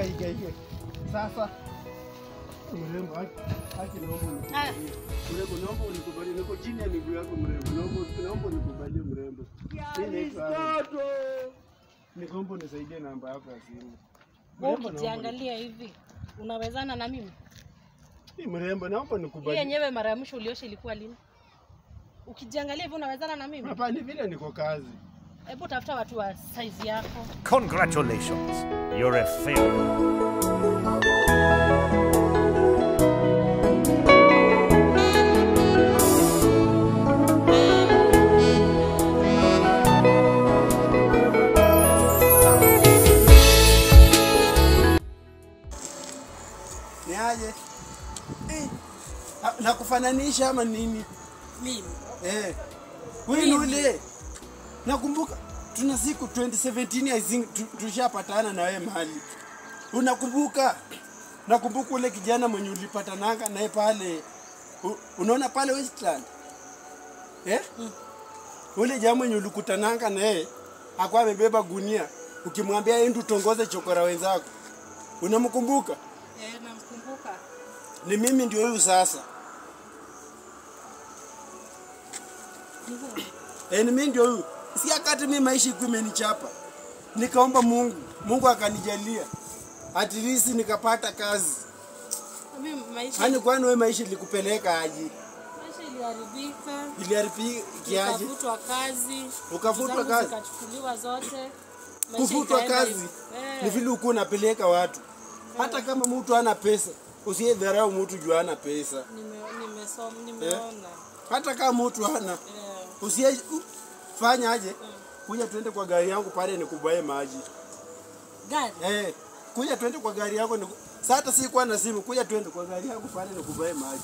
Iga. Sasa mrembo haki naomba. Mrembo naomba unikubali. Niko chini ya miguu yako mrembo. Naomba unikubali mrembo. Nikombo nisaidie namba yako ya simu. Ukijiangalia hivi, unawezana na mimi? Mrembo naomba nikubali. Yenyewe mara ya mwisho uliosha ilikuwa lini? Ukijiangalia hivi unawezana na mimi? Hapana, vile niko kazi. Hebu tafuta watu wa size yako. Congratulations. You're a failure. Niaje? Na kufananisha ama nini? Mimi. Wewe nule. Nakumbuka tuna siku 2017 I think tushapatana na wewe mahali. Unakumbuka? Nakumbuka ule kijana mwenye ulipatananga naye pale. Unaona pale Westland? Ule jamaa mwenye ulikutananga naye akwa amebeba gunia. Ukimwambia yeye ndio tongoze chokora wenzako. Unamkumbuka? Namkumbuka. Ni mimi ndio huyu sasa. Ni mimi ndio huyu. Si akati mimi maisha iko imenichapa. Nikaomba Mungu akanijalia. At least nikapata kazi. Mimi maisha. Hani kwani wewe maisha ilikupeleka aje? Maisha iliharibika. Iliharibika kiaje? Ukafutwa kazi. Ukafutwa kazi. Zikachukuliwa zote. Kufutwa kazi. Ni vile uko unapeleka watu. Hata kama mtu hana pesa, usidharau mtu juu hana pesa. Nimeona. Hata kama mtu hana, fanya aje? Kuja twende kwa gari yangu pale nikubaye maji. Gari? Kuja twende kwa gari yako sasa hata si kwa na simu, kuja twende kwa gari yangu pale nikubaye maji.